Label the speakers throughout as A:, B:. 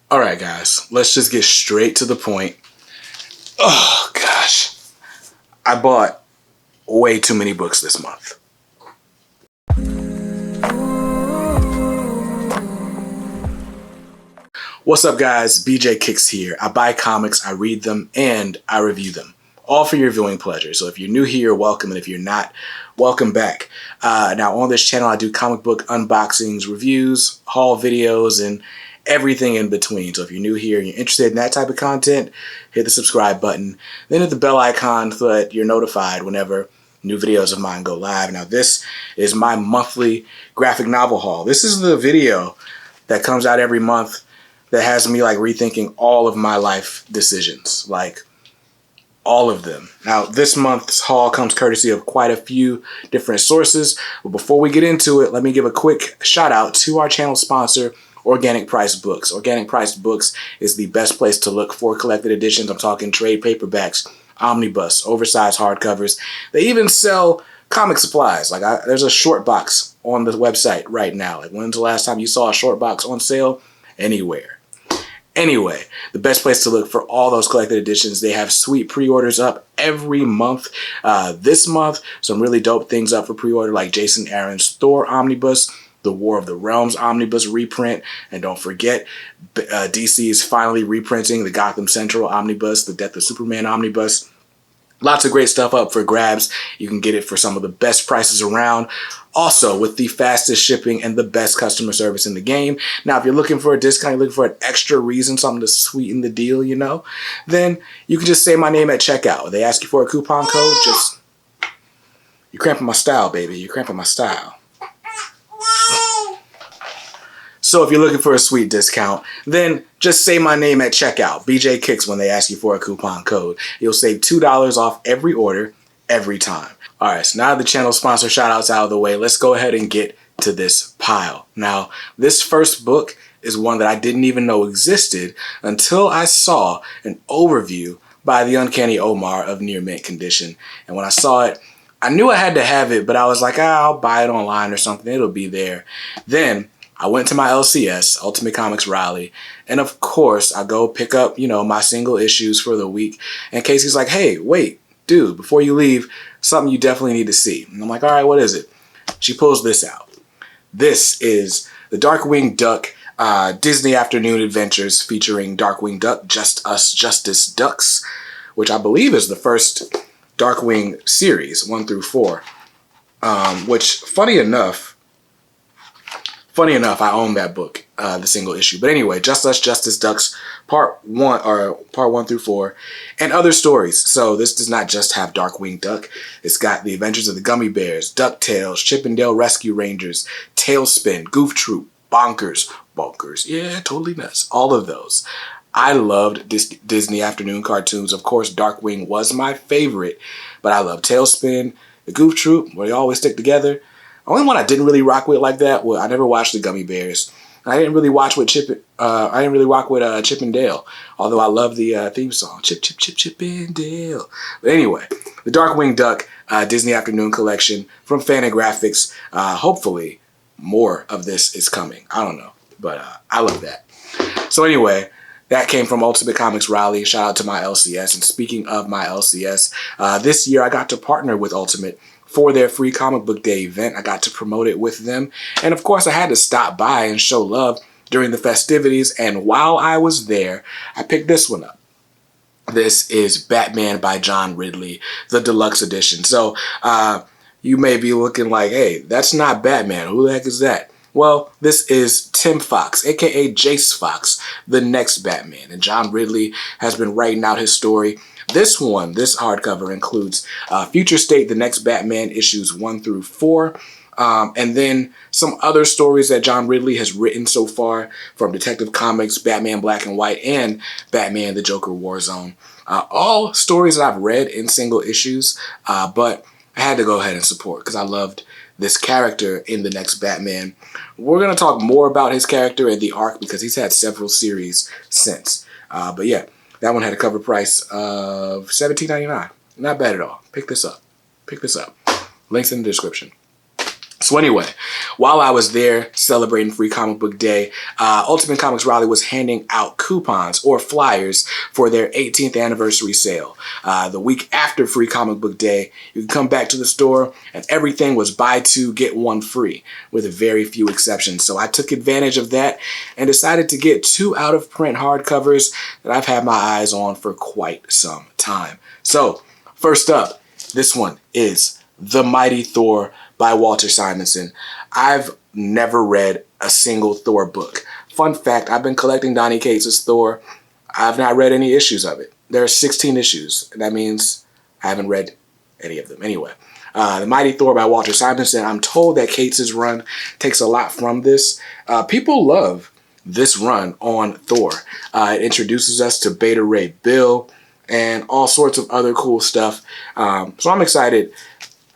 A: All right, guys, let's just get straight to the point. Oh, gosh. I bought way too many books this month. What's up, guys? BJ Kicks here. I buy comics, I read them, and I review them. All for your viewing pleasure. So if you're new here, welcome, and if you're not, welcome back. Now, on this channel, I do comic book unboxings, reviews, haul videos, and everything in between. So if you're new here and you're interested in that type of content, hit the subscribe button, then hit the bell icon so that you're notified whenever new videos of mine go live. Now, this is my monthly graphic novel haul. This is the video that comes out every month that has me like rethinking all of my life decisions, like all of them. Now, this month's haul comes courtesy of quite a few different sources. But before we get into it, let me give a quick shout out to our channel sponsor, Organic Priced Books. Organic Priced Books is the best place to look for collected editions. I'm talking trade paperbacks, omnibus, oversized hardcovers. They even sell comic supplies. Like there's a short box on the website right now. Like, when's the last time you saw a short box on sale? Anywhere. Anyway, the best place to look for all those collected editions. They have sweet pre-orders up every month. This month, some really dope things up for pre-order, like Jason Aaron's Thor Omnibus, the War of the Realms Omnibus reprint, and don't forget, DC is finally reprinting the Gotham Central Omnibus, the Death of Superman Omnibus. Lots of great stuff up for grabs. You can get it for some of the best prices around. Also, with the fastest shipping and the best customer service in the game. Now, if you're looking for a discount, you're looking for an extra reason, something to sweeten the deal, you know, then you can just say my name at checkout. They ask you for a coupon code, just... You're cramping my style, baby. You're cramping my style. So if you're looking for a sweet discount, then just say my name at checkout, BJ Kicks, when they ask you for a coupon code. You'll save $2 off every order, every time. All right, so now the channel sponsor shout-outs out of the way, let's go ahead and get to this pile. Now, this first book is one that I didn't even know existed until I saw an overview by the Uncanny Omar of Near Mint Condition. And when I saw it, I knew I had to have it, but I was like, I'll buy it online or something. It'll be there. Then I went to my LCS, Ultimate Comics Raleigh, and of course, I go pick up, you know, my single issues for the week. And Casey's like, hey, wait, dude, before you leave, something you definitely need to see. And I'm like, all right, what is it? She pulls this out. This is the Darkwing Duck Disney Afternoon Adventures featuring Darkwing Duck, Just Us Justice Ducks, which I believe is the first Darkwing series, 1 through 4, which, funny enough, I own that book, the single issue. But anyway, Just Us Justice Ducks, part 1 through 4, and other stories. So this does not just have Darkwing Duck. It's got The Adventures of the Gummy Bears, DuckTales, Chip and Dale Rescue Rangers, Tailspin, Goof Troop, Bonkers, yeah, totally nuts. All of those. I loved Disney afternoon cartoons. Of course, Darkwing was my favorite, but I love Tailspin, the Goof Troop, where they always stick together. The only one I didn't really rock with like that, well, I never watched the Gummy Bears. I didn't really watch with Chip and Dale, although I love the theme song, Chip, Chip, Chip, Chip and Dale. But anyway, the Darkwing Duck Disney Afternoon Collection from Fantagraphics. Hopefully, more of this is coming. I don't know, but I love that. So anyway, that came from Ultimate Comics Raleigh. Shout out to my LCS. And speaking of my LCS, this year I got to partner with Ultimate for their free comic book day event. I got to promote it with them. And of course, I had to stop by and show love during the festivities. And while I was there, I picked this one up. This is Batman by John Ridley, the deluxe edition. So you may be looking like, hey, that's not Batman. Who the heck is that? Well, this is Tim Fox, aka Jace Fox, the next Batman. And John Ridley has been writing out his story. This hardcover includes Future State, The Next Batman, issues 1 through 4. And then some other stories that John Ridley has written so far from Detective Comics, Batman Black and White, and Batman the Joker Warzone. All stories that I've read in single issues, but I had to go ahead and support because I loved this character in The Next Batman. We're going to talk more about his character and the arc because he's had several series since. But yeah, that one had a cover price of $17.99. Not bad at all. Pick this up. Links in the description. So anyway, while I was there celebrating Free Comic Book Day, Ultimate Comics Raleigh was handing out coupons or flyers for their 18th anniversary sale. The week after Free Comic Book Day, you can come back to the store and everything was buy two, get one free, with a very few exceptions. So I took advantage of that and decided to get 2 out-of-print hardcovers that I've had my eyes on for quite some time. So first up, this one is The Mighty Thor by Walter Simonson. I've never read a single Thor book. Fun fact, I've been collecting Donny Cates' Thor. I've not read any issues of it. There are 16 issues. That means I haven't read any of them. Anyway, The Mighty Thor by Walter Simonson. I'm told that Cates' run takes a lot from this. People love this run on Thor. It introduces us to Beta Ray Bill and all sorts of other cool stuff. So I'm excited.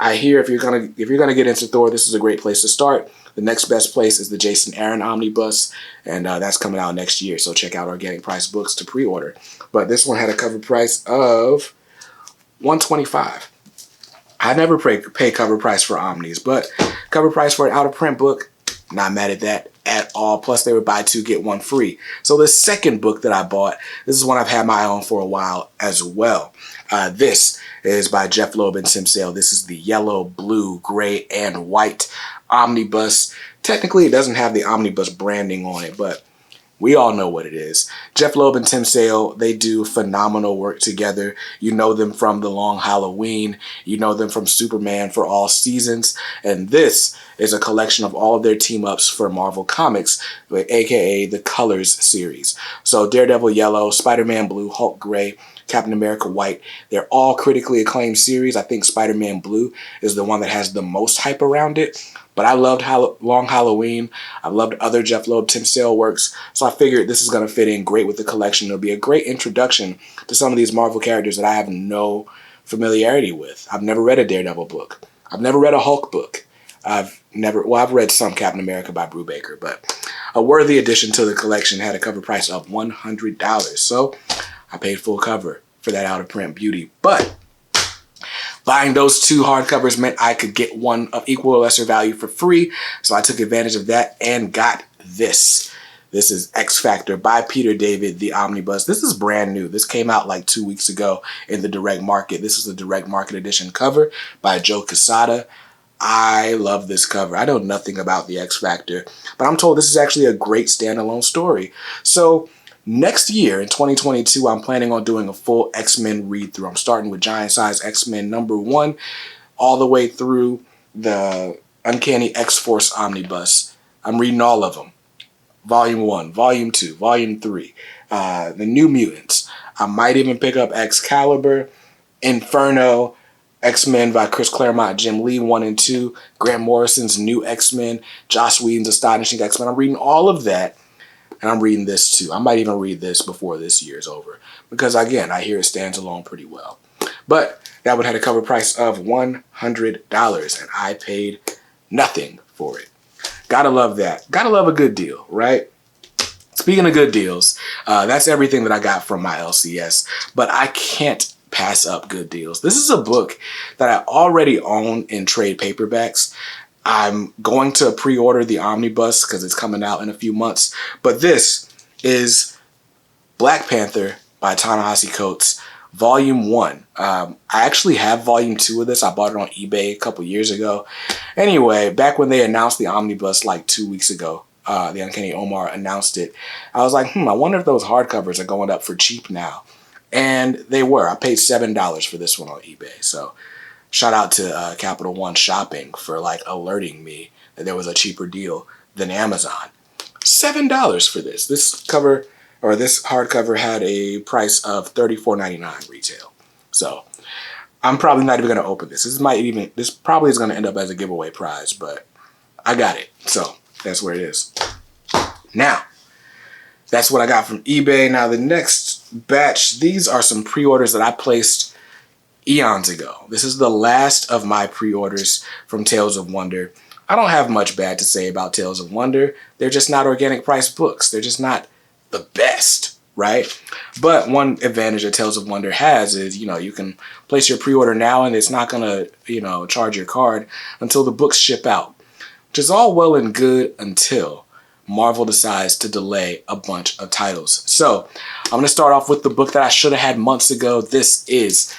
A: I hear if you're gonna get into Thor, this is a great place to start. The next best place is the Jason Aaron Omnibus, and that's coming out next year. So check out Organic Price Books to pre-order. But this one had a cover price of $125. I never pay cover price for Omnis, but cover price for an out-of-print book, not mad at that at all. Plus, they would buy two, get one free. So the second book that I bought, this is one I've had my eye on for a while as well. This is by Jeff Loeb and Tim Sale. This is the yellow, blue, gray, and white omnibus. Technically, it doesn't have the omnibus branding on it, but we all know what it is. Jeff Loeb and Tim Sale, they do phenomenal work together. You know them from The Long Halloween. You know them from Superman for All Seasons. And this is a collection of all of their team-ups for Marvel Comics, aka the Colors series. So Daredevil yellow, Spider-Man blue, Hulk gray, Captain America white. They're all critically acclaimed series. I think Spider-Man blue is the one that has the most hype around it. But I loved Long Halloween. I loved other Jeff Loeb, Tim Sale works. So I figured this is going to fit in great with the collection. It'll be a great introduction to some of these Marvel characters that I have no familiarity with. I've never read a Daredevil book. I've never read a Hulk book. I've read some Captain America by Brubaker, but a worthy addition to the collection. Had a cover price of $100. So I paid full cover for that out-of-print beauty. But buying those two hardcovers meant I could get one of equal or lesser value for free. So I took advantage of that and got this. This is XFactor by Peter David, the Omnibus. This is brand new. This came out like 2 weeks ago in the direct market. This is the direct market edition cover by Joe Quesada. I love this cover. I know nothing about the XFactor, but I'm told this is actually a great standalone story. So next year, in 2022, I'm planning on doing a full X-Men read-through. I'm starting with Giant Size X-Men #1 all the way through the Uncanny X-Force Omnibus. I'm reading all of them. Volume 1, Volume 2, Volume 3, the New Mutants. I might even pick up Excalibur, Inferno, X-Men by Chris Claremont, Jim Lee 1 and 2, Grant Morrison's New X-Men, Joss Whedon's Astonishing X-Men. I'm reading all of that. And I'm reading this too. I might even read this before this year is over. Because again, I hear it stands alone pretty well. But that one had a cover price of $100. And I paid nothing for it. Gotta love that. Gotta love a good deal, right? Speaking of good deals, that's everything that I got from my LCS. But I can't pass up good deals. This is a book that I already own in trade paperbacks. I'm going to pre-order the Omnibus because it's coming out in a few months. But this is Black Panther by Ta-Nehisi Coates, Volume 1. I actually have Volume 2 of this. I bought it on eBay a couple years ago. Anyway, back when they announced the Omnibus like 2 weeks ago, the Uncanny Omar announced it. I was like, I wonder if those hardcovers are going up for cheap now. And they were. I paid $7 for this one on eBay. So shout out to Capital One Shopping for like alerting me that there was a cheaper deal than Amazon. $7 for this. This cover or this hardcover had a price of $34.99 retail. So I'm probably not even going to open this. This probably is going to end up as a giveaway prize, but I got it. So that's where it is. Now, that's what I got from eBay. Now the next batch, these are some pre-orders that I placed eons ago. This is the last of my pre-orders from Tales of Wonder. I don't have much bad to say about Tales of Wonder. They're just not organic price books. They're just not the best, right? But one advantage that Tales of Wonder has is, you can place your pre-order now and it's not going to, charge your card until the books ship out. which is all well and good until Marvel decides to delay a bunch of titles. So I'm going to start off with the book that I should have had months ago. This is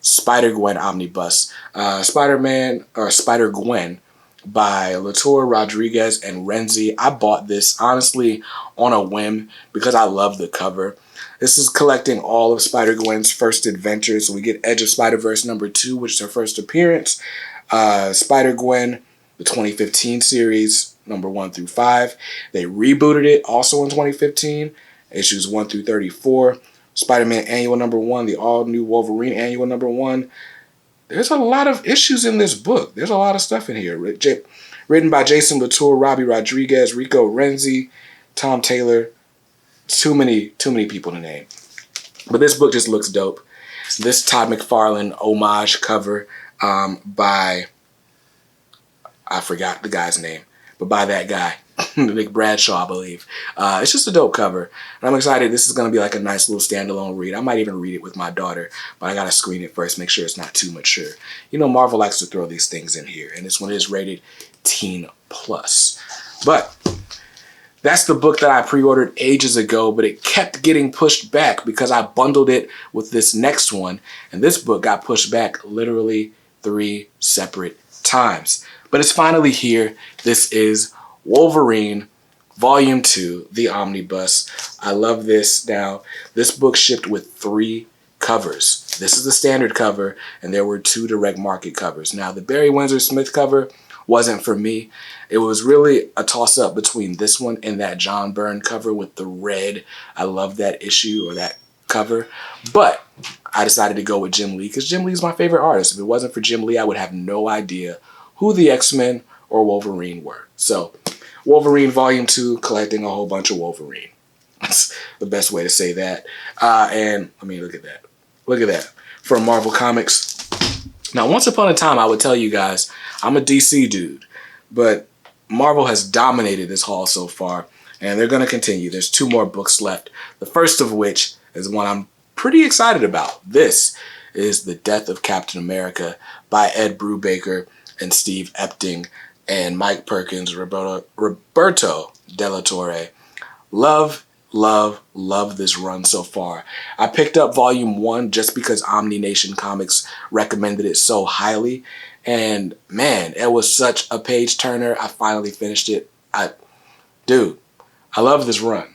A: SpiderGwen Omnibus. Spider-Man, or SpiderGwen, by Latour, Rodriguez, and Renzi. I bought this, honestly, on a whim because I love the cover. This is collecting all of Spider-Gwen's first adventures. So we get Edge of Spider-Verse #2, which is her first appearance. Spider-Gwen, the 2015 series, #1 through 5. They rebooted it also in 2015, issues 1 through 34. Spider-Man Annual #1, the all-new Wolverine Annual #1. There's a lot of issues in this book. There's a lot of stuff in here. Written by Jason Latour, Robbie Rodriguez, Rico Renzi, Tom Taylor. Too many people to name. But this book just looks dope. This Todd McFarlane homage cover by, I forgot the guy's name, but by that guy, Nick Bradshaw, I believe. It's just a dope cover. And I'm excited. This is going to be like a nice little standalone read. I might even read it with my daughter, but I got to screen it first, make sure it's not too mature. You know, Marvel likes to throw these things in here, and this one is rated teen plus. But that's the book that I pre-ordered ages ago, but it kept getting pushed back because I bundled it with this next one, and this book got pushed back literally 3 separate times. But it's finally here. This is Wolverine, Volume 2, the Omnibus. I love this. Now, this book shipped with 3 covers. This is the standard cover, and there were 2 direct market covers. Now, the Barry Windsor Smith cover wasn't for me. It was really a toss-up between this one and that John Byrne cover with the red. I love that issue, or that cover. But I decided to go with Jim Lee because Jim Lee is my favorite artist. If it wasn't for Jim Lee, I would have no idea who the X-Men or Wolverine were. So, Wolverine Volume 2, collecting a whole bunch of Wolverine. That's the best way to say that. And, I mean, look at that. Look at that. From Marvel Comics. Now, once upon a time, I would tell you guys, I'm a DC dude. But Marvel has dominated this haul so far, and they're going to continue. There's 2 more books left. The first of which is one I'm pretty excited about. This is The Death of Captain America by Ed Brubaker and Steve Epting and Mike Perkins, Roberto Della Torre. Love this run so far. I picked up Volume 1 just because OmniNation Comics recommended it so highly. And man, it was such a page turner. I finally finished it. Dude, I love this run.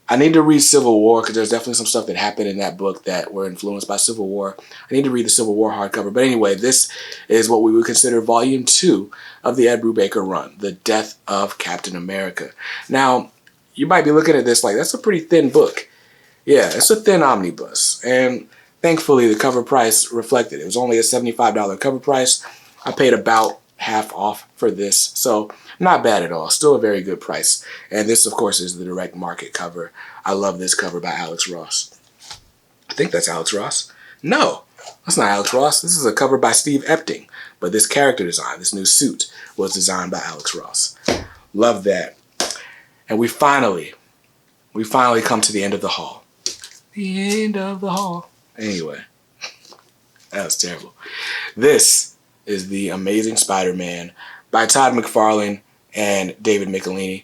A: I need to read Civil War because there's definitely some stuff that happened in that book that were influenced by Civil War. I need to read the Civil War hardcover. But anyway, this is what we would consider Volume 2 of the Ed Brubaker run, The Death of Captain America. Now, you might be looking at this like, that's a pretty thin book. Yeah, it's a thin omnibus. And thankfully, the cover price reflected. It was only a $75 cover price. I paid about half off for this, so not bad at all. Still a very good price. And this, of course, is the direct market cover. I love this cover by Alex Ross. I think that's Alex Ross. No, that's not Alex Ross. This is a cover by Steve Epting. But this character design, this new suit, was designed by Alex Ross. Love that. And we finally come to the end of the haul. The end of the haul. Anyway, that was terrible. This is The Amazing Spider-Man by Todd McFarlane and David Michelinie.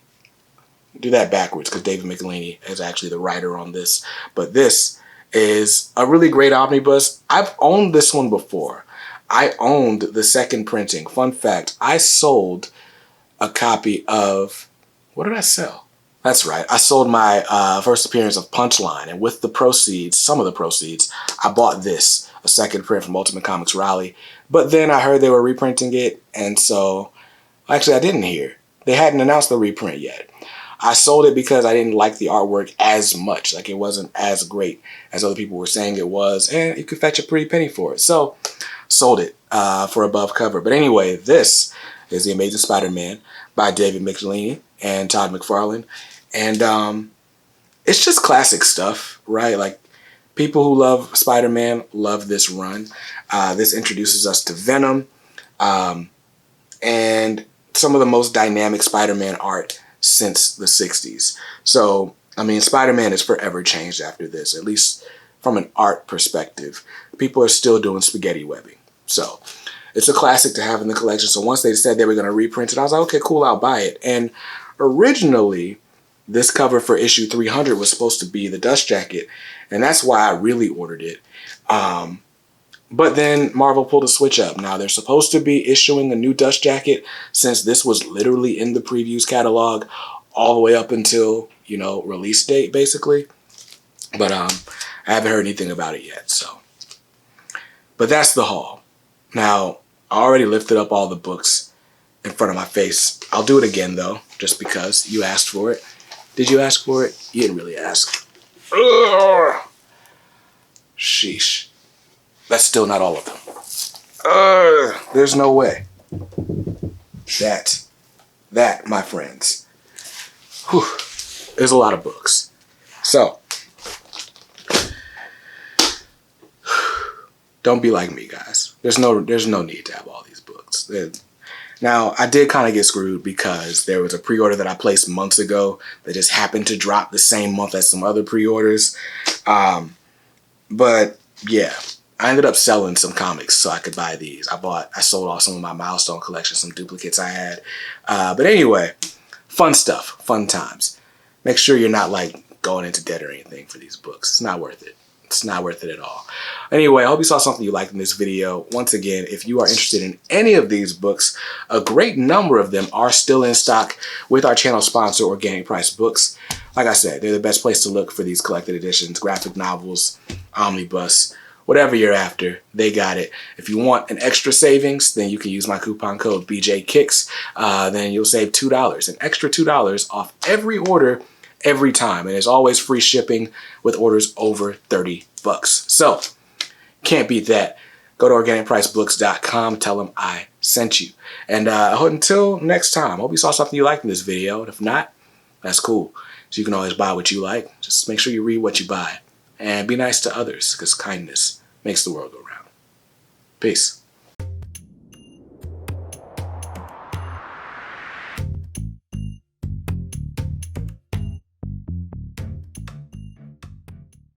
A: Do that backwards because David Michelinie is actually the writer on this. But this is a really great omnibus. I've owned this one before. I owned the second printing. Fun fact, I sold a copy of... What did I sell? That's right. I sold my first appearance of Punchline, and with the proceeds, some of the proceeds, I bought this, a second print from Ultimate Comics Raleigh. But then I heard they were reprinting it, and so, actually I didn't hear. They hadn't announced the reprint yet. I sold it because I didn't like the artwork as much. Like, it wasn't as great as other people were saying it was, and you could fetch a pretty penny for it. So, sold it for above cover. But anyway, this is The Amazing Spider-Man by David Michelinie and Todd McFarlane. And it's just classic stuff, right? Like, people who love Spider-Man love this run. This introduces us to Venom and some of the most dynamic Spider-Man art since the 60s. So, I mean, Spider-Man is forever changed after this, at least from an art perspective. People are still doing spaghetti webbing. So, it's a classic to have in the collection. So once they said they were going to reprint it, I was like, okay, cool, I'll buy it. And originally, this cover for issue 300 was supposed to be the dust jacket, and that's why I really ordered it. But then Marvel pulled a switch up. Now they're supposed to be issuing a new dust jacket, since this was literally in the previews catalog all the way up until, you know, release date basically. But I haven't heard anything about it yet. So, but that's the haul. Now I already lifted up all the books in front of my face. I'll do it again though, just because you asked for it. Did you ask for it? You didn't really ask. Ugh. Sheesh. That's still not all of them. There's no way. That, my friends. Whew, there's a lot of books. So, don't be like me, guys. There's no need to have all these books. Now, I did kind of get screwed because there was a pre-order that I placed months ago that just happened to drop the same month as some other pre-orders. But yeah, I ended up selling some comics so I could buy these. I sold off some of my Milestone collection, some duplicates I had. But anyway, fun stuff, fun times. Make sure you're not like going into debt or anything for these books. It's not worth it. It's not worth it at all. Anyway, I hope you saw something you liked in this video. Once again, if you are interested in any of these books, a great number of them are still in stock with our channel sponsor, Organic Price Books. Like I said, they're the best place to look for these collected editions, graphic novels, omnibus, whatever you're after, they got it. If you want an extra savings, then you can use my coupon code BJKicks. Then you'll save $2, an extra $2 off every order every time. And there's always free shipping with orders over 30 bucks. So, can't beat that. Go to organicpricebooks.com, tell them I sent you. And until next time, hope you saw something you liked in this video. And if not, that's cool. So you can always buy what you like. Just make sure you read what you buy. And be nice to others, because kindness makes the world go round. Peace.